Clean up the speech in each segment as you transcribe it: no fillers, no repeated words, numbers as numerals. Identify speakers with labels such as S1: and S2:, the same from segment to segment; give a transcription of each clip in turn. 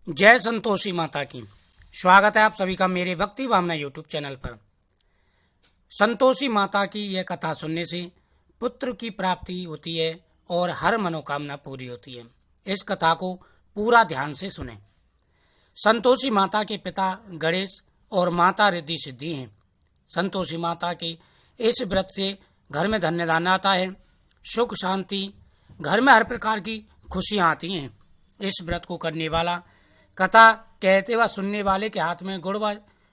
S1: जय संतोषी माता की। स्वागत है आप सभी का मेरे भक्ति भावना यूट्यूब चैनल पर। संतोषी माता की यह कथा सुनने से पुत्र की प्राप्ति होती है और हर मनोकामना पूरी होती है। इस कथा को पूरा ध्यान से सुने। संतोषी माता के पिता गणेश और माता रिद्धि सिद्धि हैं। संतोषी माता के इस व्रत से घर में धन्य धान्य आता है, सुख शांति, घर में हर प्रकार की खुशियाँ आती हैं। इस व्रत को करने वाला कथा कहते व सुनने वाले के हाथ में गुड़ व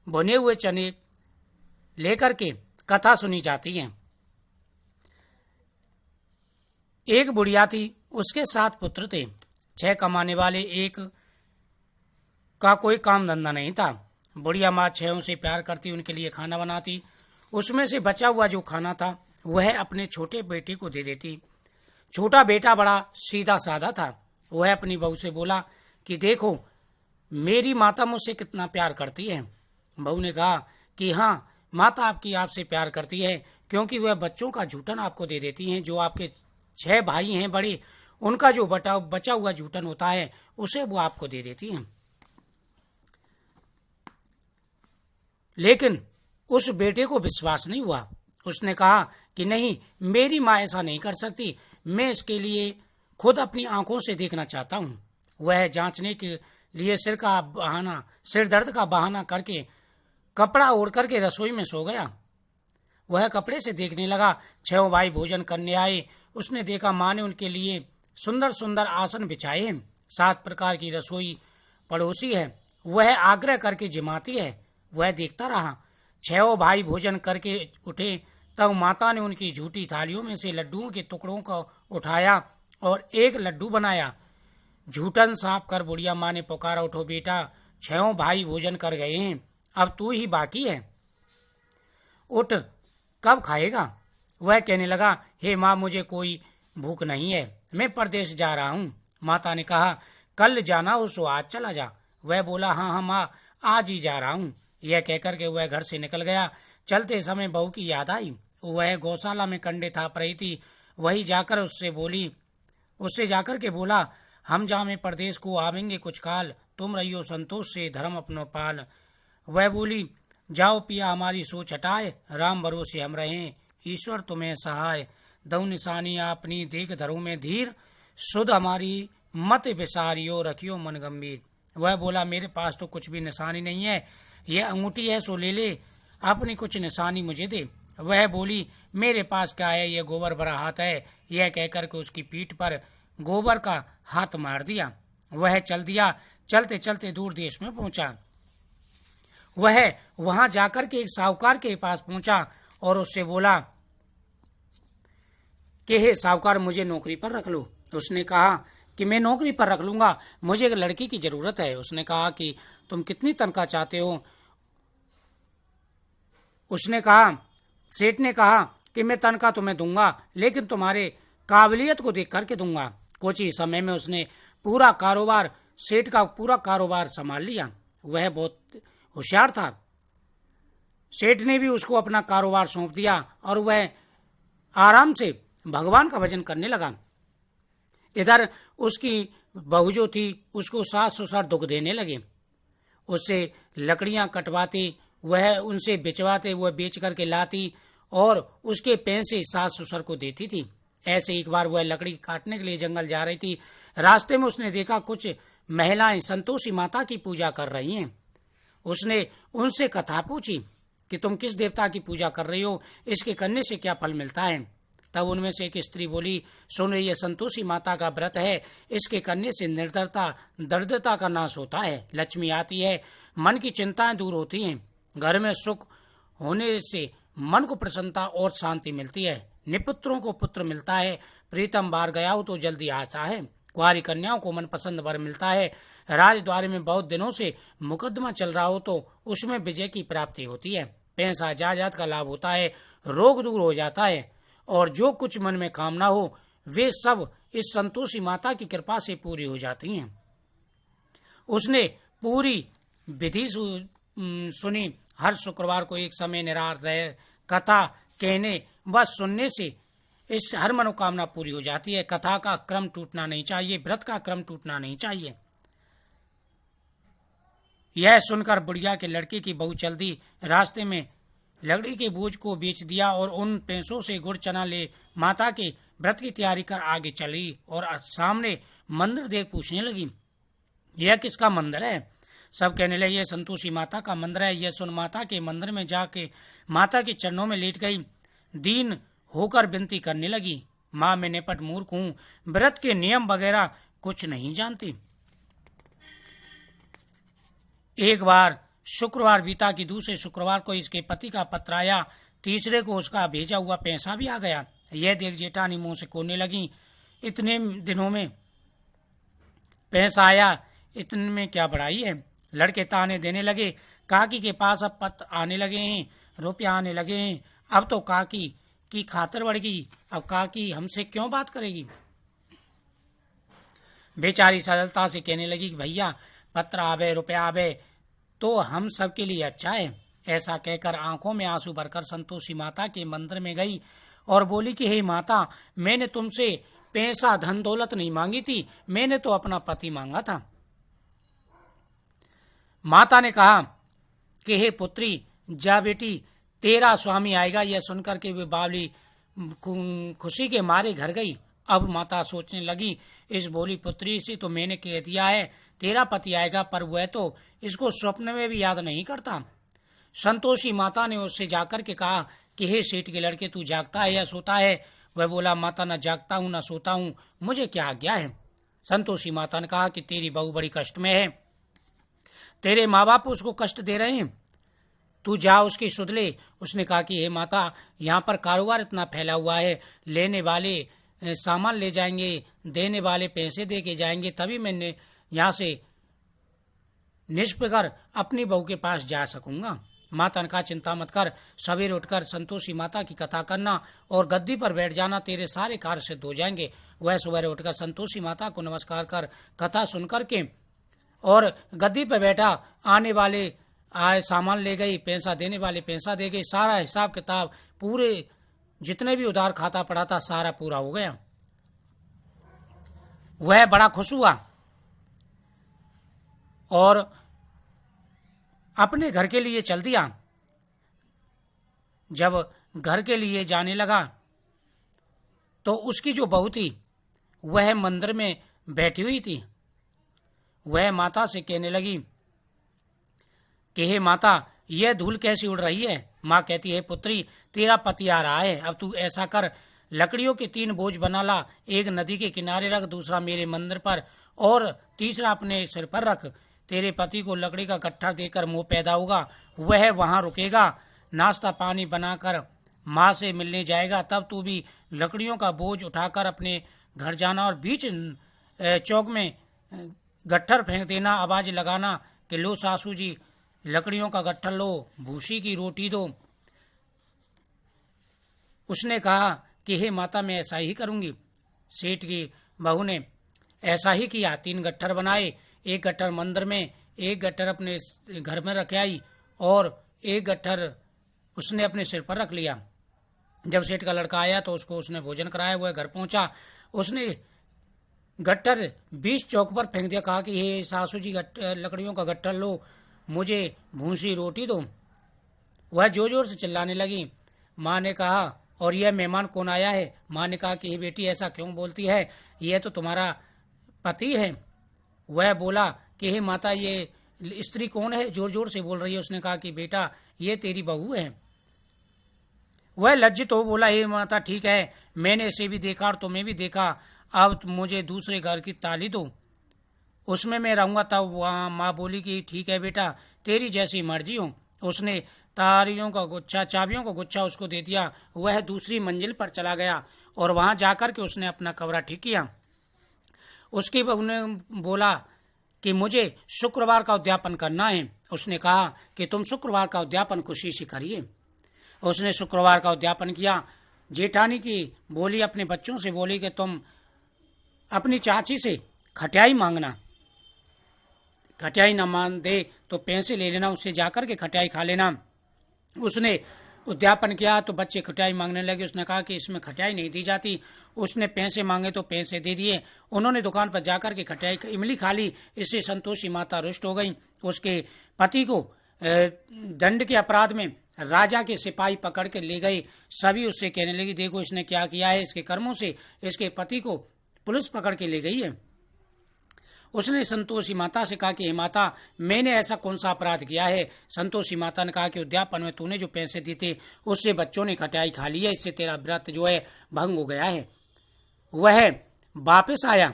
S1: भुने हुए चने लेकर के कथा सुनी जाती है। एक बुढ़िया थी, उसके 7 पुत्र थे। 6 कमाने वाले, एक का कोई काम धंधा नहीं था। बुढ़िया माँ 6 से प्यार करती, उनके लिए खाना बनाती। उसमें से बचा हुआ जो खाना था वह अपने छोटे बेटे को दे देती। छोटा बेटा बड़ा सीधा साधा था। वह अपनी बहू से बोला कि देखो मेरी माता मुझसे कितना प्यार करती है। बहू ने कहा कि हाँ, माता आपकी आपसे प्यार करती है, क्योंकि वह बच्चों का जूठन आपको दे देती हैं। जो आपके 6 भाई हैं बड़े, उनका जो बचा हुआ जूठन होता है उसे वो आपको दे देती हैं। लेकिन उस बेटे को विश्वास नहीं हुआ। उसने कहा कि नहीं, मेरी माँ ऐसा नहीं कर सकती, मैं इसके लिए खुद अपनी आंखों से देखना चाहता हूँ। वह जांचने के लिए सिर दर्द का बहाना करके कपड़ा ओढ़ करके रसोई में सो गया। वह कपड़े से देखने लगा। 6 भाई भोजन करने आए। उसने देखा माँ ने उनके लिए सुंदर सुंदर आसन बिछाए हैं। 7 प्रकार की रसोई पड़ोसी है, वह आग्रह करके जिमाती है। वह देखता रहा। 6 भाई भोजन करके उठे, तब माता ने उनकी झूठी थालियों में से लड्डुओं के टुकड़ों को उठाया और एक लड्डू बनाया। झूठन साफ कर बुढ़िया माँ ने पुकारा, उठो बेटा, 6 भाई भोजन कर गए हैं, अब तू ही बाकी है, उठ, कब खाएगा? वह कहने लगा, हे माँ, मुझे कोई भूख नहीं है, मैं परदेश जा रहा हूँ। माता ने कहा, कल जाना हो सो आज चला जा। वह बोला, हाँ हाँ माँ, आज ही जा रहा हूँ। यह कहकर के वह घर से निकल गया। चलते समय बहू की याद आई। वह गौशाला में कंडे थाप रही थी। वही जाकर उससे जाकर के बोला, हम जामे परदेश को आवेंगे कुछ काल, तुम रहियो संतोष से धर्म अपनो पाल। वह बोली, जाओ पिया हमारी सोच हटाए, राम भरोसे हम रहें, ईश्वर तुम्हें सहाय। दऊ निशानी अपनी देख धरो में धीर, सुध हमारी मत विसारियो रखियो मन गंभीर। वह बोला, मेरे पास तो कुछ भी निशानी नहीं है, यह अंगूठी है सो ले ले, अपनी कुछ निशानी मुझे दे। वह बोली, मेरे पास क्या है, यह गोबर भरा हाथ है। यह कहकर के उसकी पीठ पर गोबर का हाथ मार दिया। वह चल दिया। चलते चलते दूर देश में पहुंचा। वह वहां जाकर के एक साहूकार के पास पहुंचा और उससे बोला कि हे साहूकार, मुझे नौकरी पर रख लो। उसने कहा कि मैं नौकरी पर रख लूंगा, मुझे एक लड़की की जरूरत है। उसने कहा कि तुम कितनी तनख्वाह चाहते हो? सेठ ने कहा कि मैं तनख्वाह तुम्हें दूंगा, लेकिन तुम्हारे काबिलियत को देख करके दूंगा। कुछ ही समय में उसने सेठ का पूरा कारोबार संभाल लिया। वह बहुत होशियार था। सेठ ने भी उसको अपना कारोबार सौंप दिया और वह आराम से भगवान का भजन करने लगा। इधर उसकी बहू जो थी, उसको सास ससुर दुख देने लगे। उससे लकड़ियां कटवाते, वह उनसे बेचवाते, वह बेच करके लाती और उसके पैसे सास ससुर को देती थी। ऐसे एक बार वह लकड़ी काटने के लिए जंगल जा रही थी। रास्ते में उसने देखा कुछ महिलाएं संतोषी माता की पूजा कर रही हैं। उसने उनसे कथा पूछी कि तुम किस देवता की पूजा कर रही हो, इसके करने से क्या फल मिलता है? तब उनमें से एक स्त्री बोली, सुनो, ये संतोषी माता का व्रत है, इसके करने से दरिद्रता का नाश होता है, लक्ष्मी आती है, मन की चिंताएं दूर होती हैं, घर में सुख होने से मन को प्रसन्नता और शांति मिलती है, निपुत्रों को पुत्र मिलता है, प्रीतम बार गया हो तो जल्दी आता है, कुंवारी कन्याओं को मनपसंद वर मिलता है, राजद्वार में बहुत दिनों से मुकदमा चल रहा हो तो उसमें विजय की प्राप्ति होती है, पैसा जायदाद का लाभ होता है, रोग दूर हो जाता है और जो कुछ मन में कामना हो वे सब इस संतोषी माता की कृपा से पूरी हो जाती हैं। उसने पूरी विधि सुनी। हर शुक्रवार को एक समय निरार्थ कथा कहने व सुनने से इस हर मनोकामना पूरी हो जाती है। कथा का क्रम टूटना नहीं चाहिए, व्रत का क्रम टूटना नहीं चाहिए। यह सुनकर बुढ़िया के लड़के की बहू चल दी। रास्ते में लकड़ी के बोझ को बेच दिया और उन पैसों से गुड़ चना ले माता के व्रत की तैयारी कर आगे चली और सामने मंदिर देख पूछने लगी, यह किसका मंदिर है? सब कहने लगे, यह संतोषी माता का मंदिर है। यह सुन माता के मंदिर में जाके माता के चरणों में लेट गई। दीन होकर विनती करने लगी, माँ मैं निपट मूर्ख हूँ, व्रत के नियम वगैरह कुछ नहीं जानती। एक बार शुक्रवार बीता कि दूसरे शुक्रवार को इसके पति का पत्र आया, तीसरे को उसका भेजा हुआ पैसा भी आ गया। यह देख जेठानी मुंह से कोने लगी, इतने दिनों में पैसा आया, इतने में क्या बढ़ाई है? लड़के ताने देने लगे, काकी के पास अब पत्र आने लगे हैं, रुपया आने लगे हैं, अब तो काकी की खातिर बढ़ गई, अब काकी हमसे क्यों बात करेगी? बेचारी सरलता से कहने लगी कि भैया पत्र आवे, रुपया आवे तो हम सब के लिए अच्छा है। ऐसा कहकर आंखों में आंसू भरकर संतोषी माता के मंदिर में गई और बोली कि हे माता, मैंने तुमसे पैसा धन दौलत नहीं मांगी थी, मैंने तो अपना पति मांगा था। माता ने कहा कि हे पुत्री, जा बेटी, तेरा स्वामी आएगा। यह सुनकर के वे बावली खुशी के मारे घर गई। अब माता सोचने लगी, इस बोली पुत्री से तो मैंने कह दिया है तेरा पति आएगा, पर वह तो इसको स्वप्न में भी याद नहीं करता। संतोषी माता ने उससे जाकर के कहा कि हे सेठ के लड़के, तू जागता है या सोता है? वह बोला, माता न जागता हूँ न सोता हूँ, मुझे क्या आज्ञा है? संतोषी माता ने कहा कि तेरी बहू बड़ी कष्ट में है, तेरे माँ बाप उसको कष्ट दे रहे हैं, तू जा उसकी सुध ले। उसने कहा कि हे माता, यहाँ पर कारोबार इतना फैला हुआ है, लेने वाले सामान ले जाएंगे, देने वाले पैसे दे के जाएंगे, तभी मैंने यहाँ से निष्प्रकर अपनी बहू के पास जा सकूंगा। माता ने कहा, चिंता मत कर, सवेरे उठकर संतोषी माता की कथा करना और गद्दी पर बैठ जाना, तेरे सारे कार्य सिद्ध हो जाएंगे। वह सवेरे उठकर संतोषी माता को नमस्कार कर कथा सुन करके और गद्दी पर बैठा, आने वाले आए सामान ले गई, पैसा देने वाले पैसा दे गई, सारा हिसाब किताब पूरे जितने भी उधार खाता पड़ा था सारा पूरा हो गया। वह बड़ा खुश हुआ और अपने घर के लिए चल दिया। जब घर के लिए जाने लगा तो उसकी जो बहू थी वह मंदिर में बैठी हुई थी। वह माता से कहने लगी कि हे माता, यह धूल कैसी उड़ रही है? माँ कहती है, पुत्री, तेरा पति आ रहा है, अब तू ऐसा कर, लकड़ियों के 3 बोझ बना ला, एक नदी के किनारे रख, दूसरा मेरे मंदिर पर और तीसरा अपने सिर पर रख। तेरे पति को लकड़ी का गट्ठा देकर मोह पैदा होगा, वह वहां रुकेगा, नाश्ता पानी बनाकर माँ से मिलने जाएगा, तब तू भी लकड़ियों का बोझ उठाकर अपने घर जाना और बीच चौक में गट्ठर फेंक देना, आवाज लगाना कि लो सासू जी, लकड़ियों का गट्ठर लो, भूसी की रोटी दो। उसने कहा कि हे माता, मैं ऐसा ही करूंगी। सेठ की बहू ने ऐसा ही किया। 3 गट्ठर बनाए, एक गट्ठर मंदिर में, एक गट्ठर अपने घर में रख आई और एक गट्ठर उसने अपने सिर पर रख लिया। जब सेठ का लड़का आया तो उसको उसने भोजन कराया। वह घर पहुंचा, उसने गट्ठर 20 चौक पर फेंक दिया, कहा कि हे सासू जी, लकड़ियों का गट्ठर लो, मुझे भूसी रोटी दो। वह जोर जोर से चिल्लाने लगी। माँ ने कहा, और यह मेहमान कौन आया है? माँ ने कहा कि हे बेटी, ऐसा क्यों बोलती है, यह तो तुम्हारा पति है। वह बोला कि हे माता, ये स्त्री कौन है, जोर जोर से बोल रही है। उसने कहा कि बेटा, ये तेरी बहू है। वह लज्जित हो बोला, हे माता, ठीक है, मैंने इसे भी देखा और तुम्हें भी देखा, अब मुझे दूसरे घर की ताली दो, उसमें मैं रहूंगा। तब वहाँ माँ बोली कि ठीक है बेटा, तेरी जैसी मर्जी हो। उसने चाबियों का गुच्छा उसको दे दिया। वह दूसरी मंजिल पर चला गया और वहां जाकर के उसने अपना कमरा ठीक किया। उसकी बहू ने बोला कि मुझे शुक्रवार का उद्यापन करना है। उसने कहा कि तुम शुक्रवार का उद्यापन खुशी से करिए। उसने शुक्रवार का उद्यापन किया। जेठानी की बोली, अपने बच्चों से बोली कि तुम अपनी चाची से खटियाई मांगना, खटियाई न मान दे तो पैसे ले लेना, उससे जाकर के खटियाई खा लेना। उसने उद्यापन किया तो बच्चे खटाई मांगने लगे। उसने कहा कि इसमें खटाई नहीं दी जाती। उसने पैसे मांगे तो पैसे दे दिए। उन्होंने दुकान पर जाकर के खटाई इमली खा ली। इससे संतोषी माता रुष्ट हो गई। उसके पति को दंड के अपराध में राजा के सिपाही पकड़ के ले गए। सभी उससे कहने लगी, देखो इसने क्या किया है, इसके कर्मों से इसके पति को पुलिस पकड़ के ले गई है। उसने संतोषी माता से कहा कि हे माता, मैंने ऐसा कौन सा अपराध किया है। संतोषी माता ने कहा कि उद्यापन में तूने जो पैसे दिए थे उससे बच्चों ने खटाई खा ली है, इससे तेरा व्रत जो है भंग हो गया है। वह वापस आया।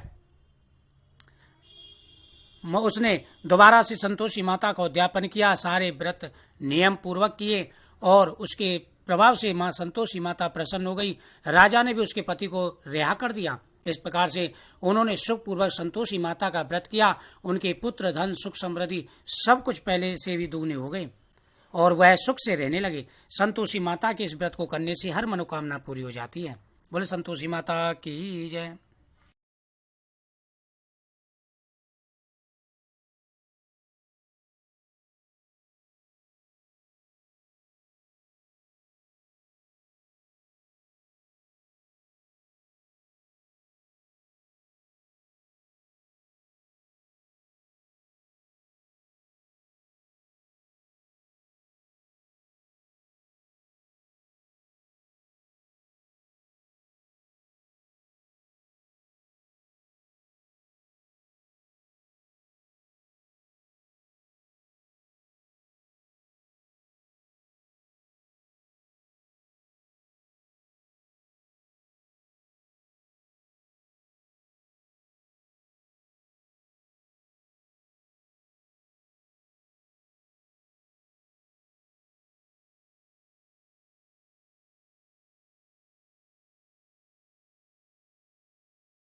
S1: उसने दोबारा से संतोषी माता का उद्यापन किया, सारे व्रत नियम पूर्वक किए और उसके प्रभाव से मां संतोषी माता प्रसन्न हो गई। राजा ने भी उसके पति को रिहा कर दिया। इस प्रकार से उन्होंने सुखपूर्वक संतोषी माता का व्रत किया। उनके पुत्र, धन, सुख, समृद्धि सब कुछ पहले से भी दुगने हो गए और वह सुख से रहने लगे। संतोषी माता के इस व्रत को करने से हर मनोकामना पूरी हो जाती है। बोले संतोषी माता की जय।